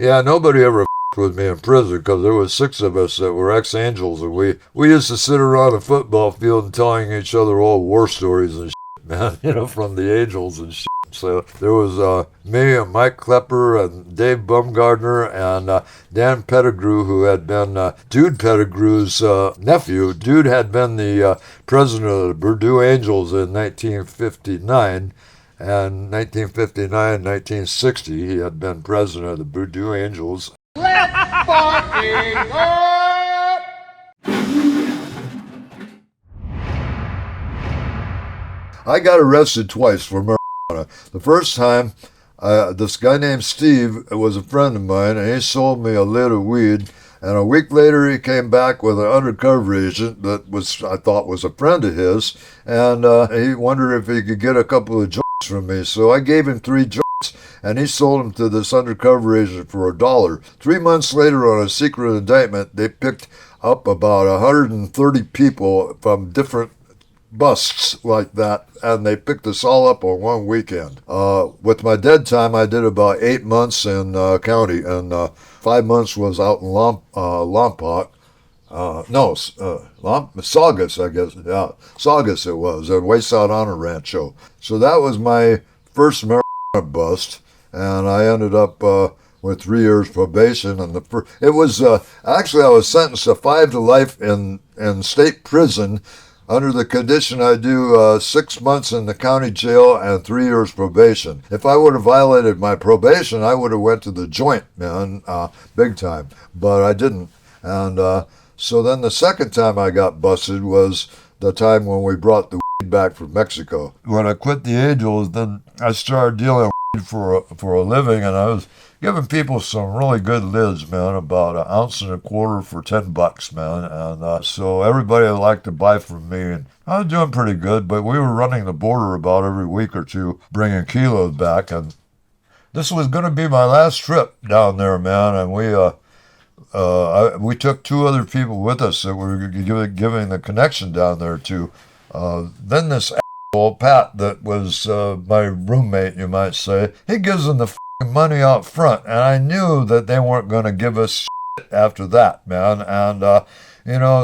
Yeah, nobody ever with me in prison because there was six of us that were ex-angels, and we used to sit around a football field and telling each other old war stories and shit, man, from the angels and shit. So there was me and Mike Klepper and Dave Bumgardner and Dan Pettigrew, who had been Dude Pettigrew's nephew. Dude had been the president of the Purdue Angels in 1959. And 1959, 1960, he had been president of the Purdue Angels. Let's fucking go! I got arrested twice for marijuana. The first time, this guy named Steve was a friend of mine, and he sold me a lid of weed. And a week later, he came back with an undercover agent that I thought was a friend of his, and he wondered if he could get a couple of joints from me. So I gave him 3 joints, and he sold them to this undercover agent for $1. 3 months later, on a secret indictment, they picked up about 130 people from different busts like that, and they picked us all up on one weekend. With my dead time, I did about 8 months in county, and 5 months was out in Lompoc. Saugus, I guess. Yeah, Saugus it was, at Wayside Honor Rancho. So that was my first marijuana bust, and I ended up with 3 years probation. And it was actually I was sentenced to 5 to life in state prison, under the condition I do 6 months in the county jail and 3 years probation. If I would have violated my probation, I would have went to the joint, man, big time. But I didn't. And so then the second time I got busted was the time when we brought the weed back from Mexico. When I quit the Angels, then I started dealing weed for a living, and I was giving people some really good lids, man, about 1.25 ounces for $10, man. And so everybody liked to buy from me, and I was doing pretty good, but we were running the border about every week or two, bringing kilos back. And this was going to be my last trip down there, man, and we took 2 other people with us that we were giving the connection down there to. Then this asshole, Pat, that was my roommate, you might say, he gives them the money out front, and I knew that they weren't going to give us shit after that, man. And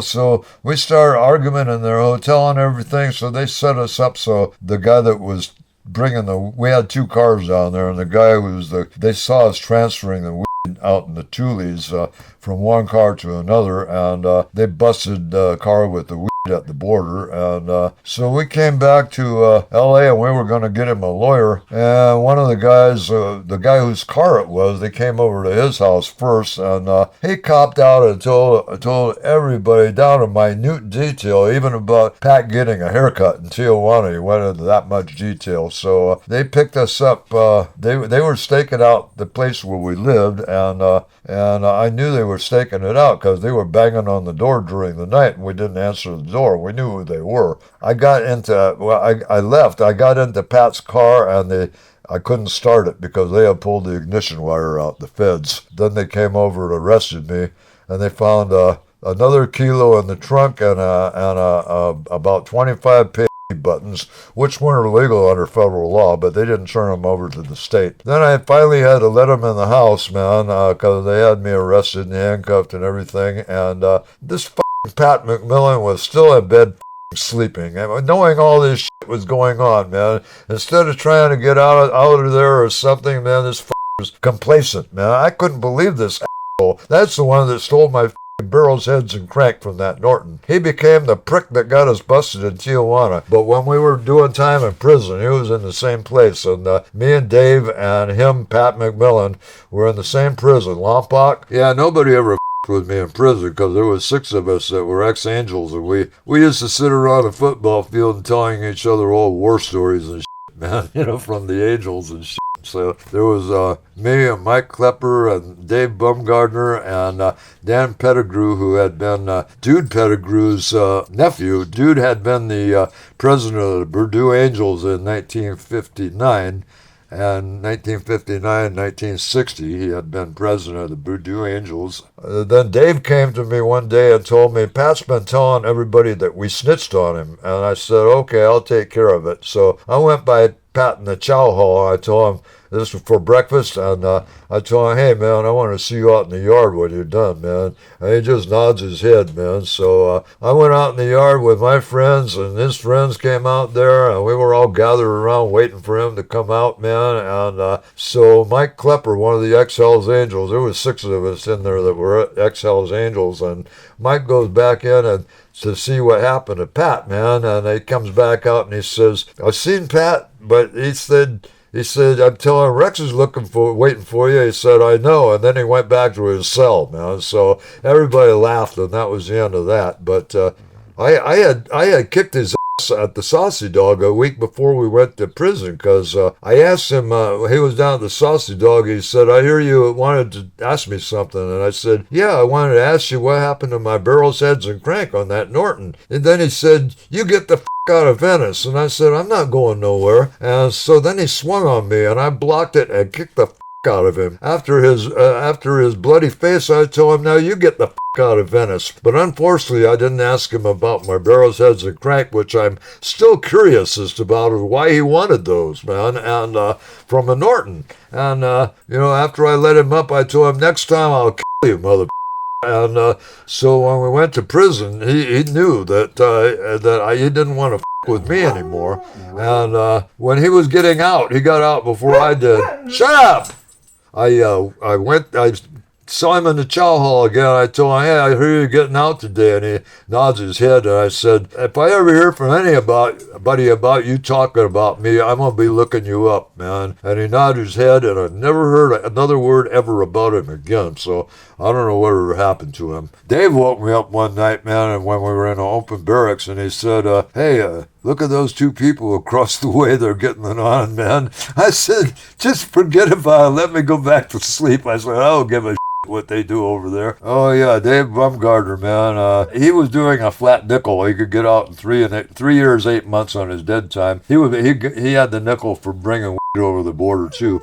so we started arguing in their hotel and everything. So they set us up. So the guy that was we had 2 cars down there, and the guy they saw us transferring the weed out in the Tules from one car to another, and they busted the car with the weed at the border. And so we came back to LA, and we were going to get him a lawyer. And one of the guys, the guy whose car it was, they came over to his house first, and he copped out and told everybody down to minute detail, even about Pat getting a haircut in Tijuana. He went into that much detail. So they picked us up. They were staking out the place where we lived, and I knew they were staking it out because they were banging on the door during the night, and we didn't answer the door. We knew who they were. I left. I got into Pat's car, and I couldn't start it because they had pulled the ignition wire out, the feds. Then they came over and arrested me, and they found another kilo in the trunk and about 25 buttons, which weren't illegal under federal law, but they didn't turn them over to the state. Then I finally had to let them in the house, man, because they had me arrested and handcuffed and everything. And this Pat McMillan was still in bed sleeping. And knowing all this shit was going on, man, instead of trying to get out of there or something, man, this was complacent, man. I couldn't believe this asshole. That's the one that stole my barrels, heads, and crank from that Norton. He became the prick that got us busted in Tijuana. But when we were doing time in prison, he was in the same place. And me and Dave and him, Pat McMillan, were in the same prison, Lompoc. Yeah, nobody ever with me in prison because there was 6 of us that were ex-angels, and we used to sit around a football field and telling each other old war stories and shit, man, from the Angels and shit. So there was me and Mike Klepper and Dave Bumgardner and Dan Pettigrew, who had been Dude Pettigrew's nephew. Dude had been the president of the Purdue Angels in 1959. And 1959, 1960, he had been president of the Purdue Angels. Then Dave came to me one day and told me, Pat's been telling everybody that we snitched on him. And I said, okay, I'll take care of it. So I went by Pat in the chow hall, and I told him, this was for breakfast, and I told him, hey, man, I want to see you out in the yard when you're done, man. And he just nods his head, man. So I went out in the yard with my friends, and his friends came out there, and we were all gathered around waiting for him to come out, man. And so Mike Klepper, one of the ex-Hells Angels, there was 6 of us in there that were ex-Hells Angels, and Mike goes back in and to see what happened to Pat, man. And he comes back out and he says, I've seen Pat, but he said, I'm telling him, Rex is waiting for you. He said, I know. And then he went back to his cell, man. So everybody laughed, and that was the end of that. But I had kicked his ass at the Saucy Dog a week before we went to prison, because I asked him, he was down at the Saucy Dog, he said, I hear you wanted to ask me something. And I said, yeah, I wanted to ask you what happened to my barrels, heads, and crank on that Norton. And then he said, you get the out of Venice. And I said, I'm not going nowhere. And so then he swung on me, and I blocked it and kicked the out of him. After his bloody face, I told him, now you get the out of Venice. But unfortunately, I didn't ask him about my barrels, heads, and crank, which I'm still curious as to about why he wanted those, man, and from a Norton. And after I let him up, I told him, next time I'll kill you, mother. And so when we went to prison, he knew that he didn't want to with me anymore. And when he was getting out, he got out before I did. Shut up! I saw him in the chow hall again. I told him, hey, I hear you're getting out today. And he nods his head. And I said, if I ever hear from anybody about you talking about me, I'm going to be looking you up, man. And he nodded his head, and I never heard another word ever about him again. So I don't know whatever happened to him. Dave woke me up one night, man, and when we were in an open barracks, and he said, hey, look at those 2 people across the way. They're getting it on, man. I said, just forget about it. Let me go back to sleep. I said, I don't give a what they do over there. Oh yeah, Dave Bumgarner, man. He was doing a flat nickel. He could get out in 3 years, 8 months on his dead time. He had the nickel for bringing over the border too.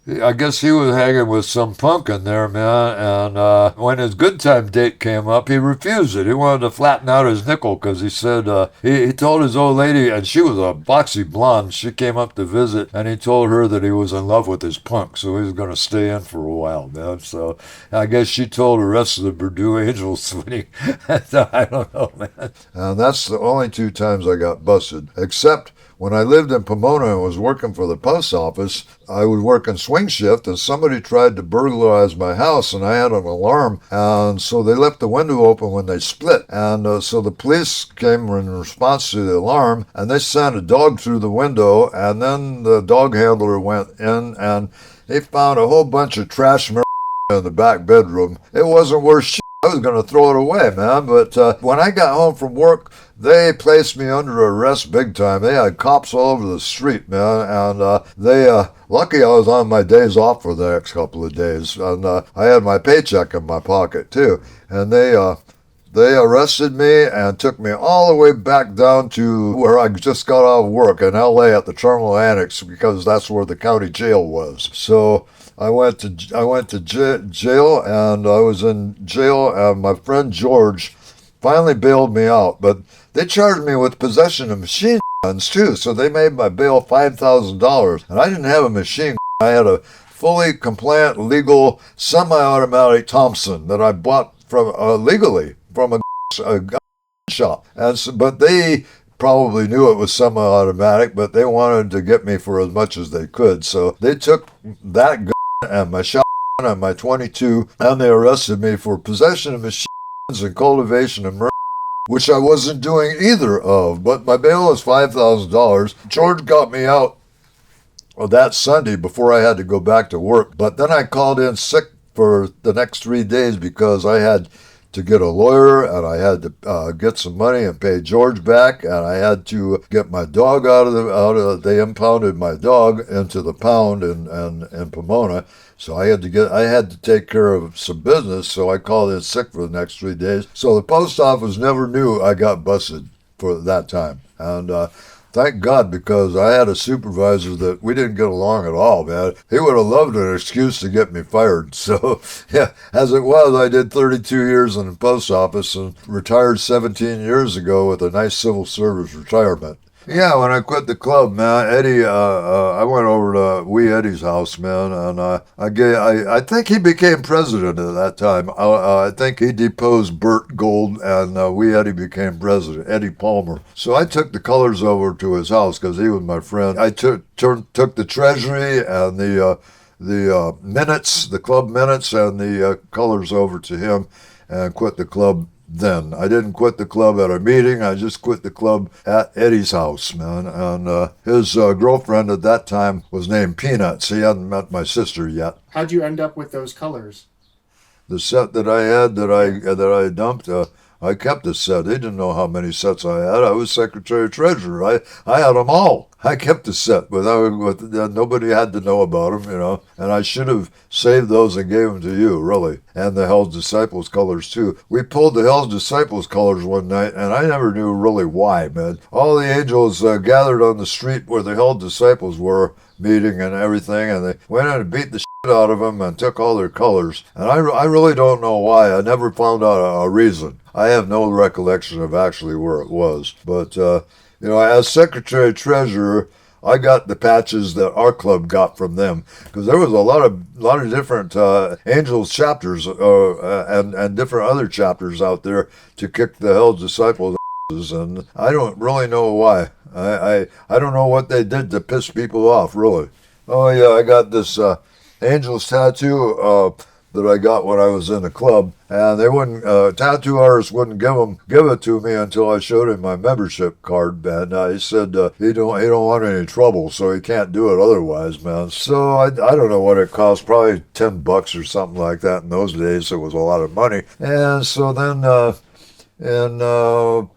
I guess he was hanging with some punk in there, man, and when his good time date came up, he refused it. He wanted to flatten out his nickel, because he said, he told his old lady, and she was a boxy blonde, she came up to visit, and he told her that he was in love with his punk, so he was going to stay in for a while, man. So I guess she told the rest of the Purdue Angels when he, I don't know, man. And that's the only 2 times I got busted, except when I lived in Pomona and was working for the post office. I was working swing shift, and somebody tried to burglarize my house, and I had an alarm, and so they left the window open when they split. And so the police came in response to the alarm, and they sent a dog through the window, and then the dog handler went in, and he found a whole bunch of trash in the back bedroom. It wasn't worth shit. I was going to throw it away, man. But when I got home from work, they placed me under arrest big time. They had cops all over the street, man. And lucky I was on my days off for the next couple of days. And I had my paycheck in my pocket, too. And they arrested me and took me all the way back down to where I just got out of work in L.A. at the Terminal Annex, because that's where the county jail was. So I went to jail, and I was in jail, and my friend George finally bailed me out. But they charged me with possession of machine guns, too, so they made my bail $5,000. And I didn't have a machine gun. I had a fully compliant, legal, semi-automatic Thompson that I bought from legally from a gun shop. And so, but they probably knew it was semi-automatic, but they wanted to get me for as much as they could. So they took that gun and my shotgun and my .22, and they arrested me for possession of machine guns and cultivation of murder, which I wasn't doing either of. But my bail was $5,000. George got me out that Sunday before I had to go back to work. But then I called in sick for the next 3 days because I had to get a lawyer, and I had to get some money and pay George back, and I had to get my dog out of they impounded my dog into the pound in Pomona. So I had to take care of some business, so I called in sick for the next 3 days. So the post office never knew I got busted for that time. And thank God, because I had a supervisor that we didn't get along at all, man. He would have loved an excuse to get me fired. So, yeah, as it was, I did 32 years in the post office and retired 17 years ago with a nice civil service retirement. Yeah, when I quit the club, man, Eddie, I went over to Wee Eddie's house, man, and I think he became president at that time. I think he deposed Burt Gold, and Wee Eddie became president, Eddie Palmer. So I took the colors over to his house because he was my friend. I took the treasury and the minutes, the club minutes, and the colors over to him, and quit the club then. I didn't quit the club at a meeting. I just quit the club at Eddie's house, man. And his girlfriend at that time was named Peanuts. He hadn't met my sister yet. How'd you end up with those colors? The set that I had that I dumped, I kept the set. They didn't know how many sets I had. I was secretary treasurer. I had them all. I kept the set nobody had to know about them, you know. And I should have saved those and gave them to you, really. And the Hell's Disciples colors too. We pulled the Hell's Disciples colors one night, and I never knew really why, man. All the angels gathered on the street where the Hell's Disciples were meeting and everything, and they went in and beat the shit out of them and took all their colors. And I really don't know why. I never found out a reason. I have no recollection of actually where it was. But, you know, as secretary treasurer, I got the patches that our club got from them because there was a lot of different Angels chapters and different other chapters out there to kick the Hell's Disciples asses, and I don't really know why. I don't know what they did to piss people off, really. Oh yeah, I got this Angels tattoo that I got when I was in the club, and they wouldn't tattoo artists wouldn't give it to me until I showed him my membership card, and he said he don't want any trouble, so he can't do it otherwise, man. So I don't know what it cost, probably $10 or something like that. In those days, it was a lot of money, and so then. And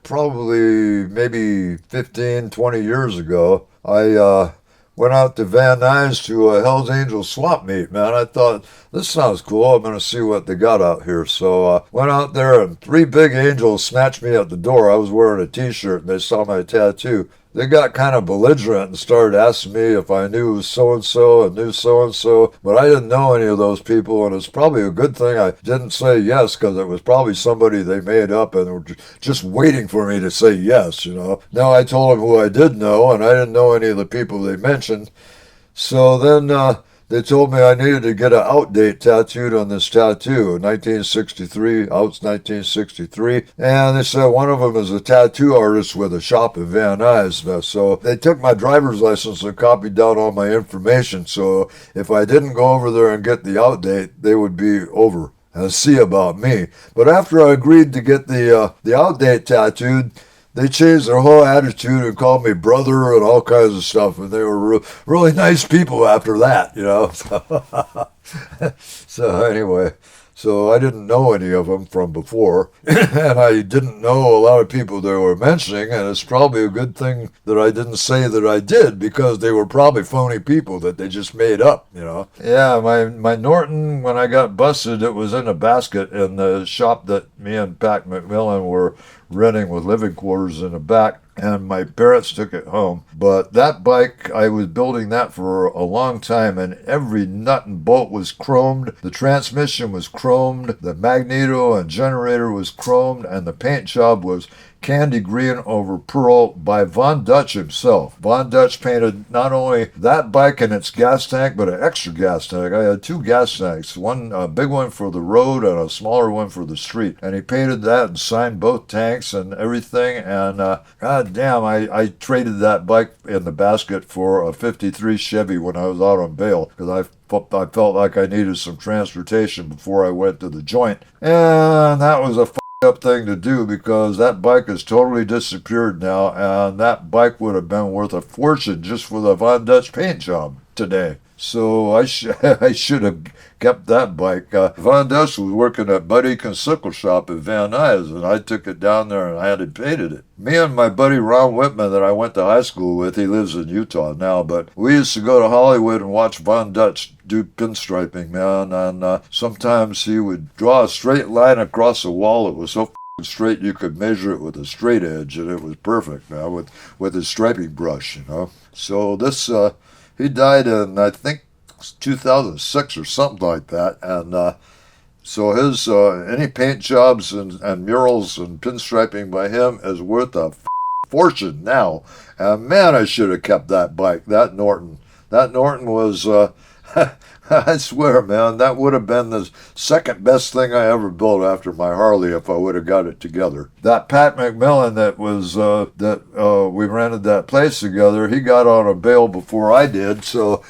probably maybe 15, 20 years ago, I went out to Van Nuys to a Hell's Angels swap meet, man. I thought, this sounds cool. I'm going to see what they got out here. So went out there, and three big angels snatched me at the door. I was wearing a T-shirt, and they saw my tattoo. They got kind of belligerent and started asking me if I knew so-and-so and knew so-and-so, but I didn't know any of those people, and it's probably a good thing I didn't say yes, because it was probably somebody they made up and were just waiting for me to say yes, you know. Now I told them who I did know, and I didn't know any of the people they mentioned. So then they told me I needed to get an out date tattooed on this tattoo, 1963, Out's 1963. And they said one of them is a tattoo artist with a shop in Van Nuys. So they took my driver's license and copied down all my information. So if I didn't go over there and get the out date, they would be over and see about me. But after I agreed to get the out date tattooed, they changed their whole attitude and called me brother and all kinds of stuff, and they were really nice people after that, you know. So anyway, so I didn't know any of them from before, and I didn't know a lot of people they were mentioning, and it's probably a good thing that I didn't say that I did, because they were probably phony people that they just made up, you know. Yeah, my Norton, when I got busted, it was in a basket in the shop that me and Pat McMillan were renting with living quarters in the back, and my parents took it home. But that bike, I was building that for a long time, and every nut and bolt was chromed. The transmission was chromed, the magneto and generator was chromed, and the paint job was candy green over pearl by Von Dutch himself. Von Dutch painted not only that bike and its gas tank, but an extra gas tank. I had two gas tanks, one a big one for the road and a smaller one for the street. And he painted that and signed both tanks and everything. And god damn, I traded that bike in the basket for a 53 Chevy when I was out on bail, because I felt like I needed some transportation before I went to the joint. And that was a up thing to do, because that bike has totally disappeared now, and that bike would have been worth a fortune just for the Von Dutch paint job today. So I should have kept that bike. Von Dutch was working at Buddy Consickle Shop at Van Nuys, and I took it down there and I had it painted it. Me and my buddy Ron Whitman that I went to high school with, he lives in Utah now, but we used to go to Hollywood and watch Von Dutch do pinstriping, man, and sometimes he would draw a straight line across a wall. It was so straight you could measure it with a straight edge, and it was perfect, man, with his striping brush, you know. So this, he died in, I think, 2006 or something like that, and so his any paint jobs and murals and pinstriping by him is worth a fortune now. And man, I should have kept that bike, that Norton. That Norton was, I swear, man, that would have been the second best thing I ever built after my Harley if I would have got it together. That Pat McMillan that was, we rented that place together, he got on a bail before I did, so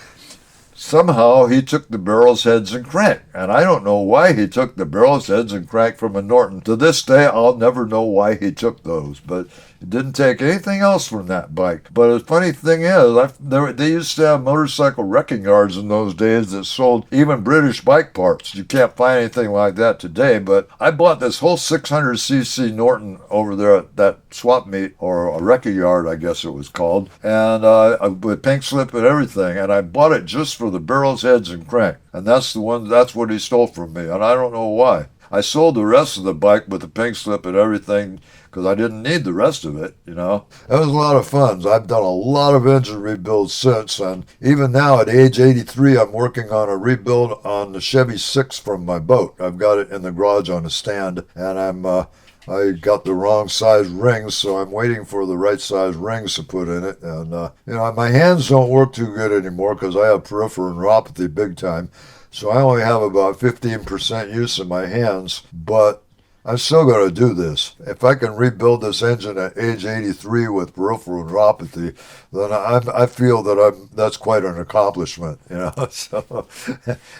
somehow he took the barrels, heads, and crank. And I don't know why he took the barrels, heads, and crank from a Norton. To this day, I'll never know why he took those. But he didn't take anything else from that bike. But the funny thing is, they used to have motorcycle wrecking yards in those days that sold even British bike parts. You can't find anything like that today. But I bought this whole 600cc Norton over there at that swap meet, or a wrecking yard, I guess it was called, and with pink slip and everything. And I bought it just for the barrels, heads, and crank. And that's what he stole from me. And I don't know why. I sold the rest of the bike with the pink slip and everything because I didn't need the rest of it, you know. It was a lot of fun. I've done a lot of engine rebuilds since, and even now at age 83, I'm working on a rebuild on the Chevy 6 from my boat. I've got it in the garage on a stand, and I got the wrong size rings, so I'm waiting for the right size rings to put in it. And, my hands don't work too good anymore because I have peripheral neuropathy big time. So I only have about 15% use of my hands, but I'm still going to do this. If I can rebuild this engine at age 83 with peripheral neuropathy, then I feel that that's quite an accomplishment, you know. So,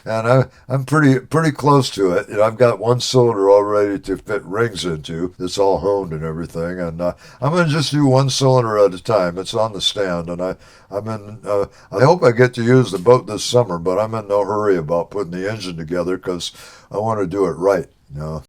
and I'm pretty close to it. You know, I've got one cylinder all ready to fit rings into. It's all honed and everything, and I'm going to just do one cylinder at a time. It's on the stand, and I hope I get to use the boat this summer, but I'm in no hurry about putting the engine together because I want to do it right, you know.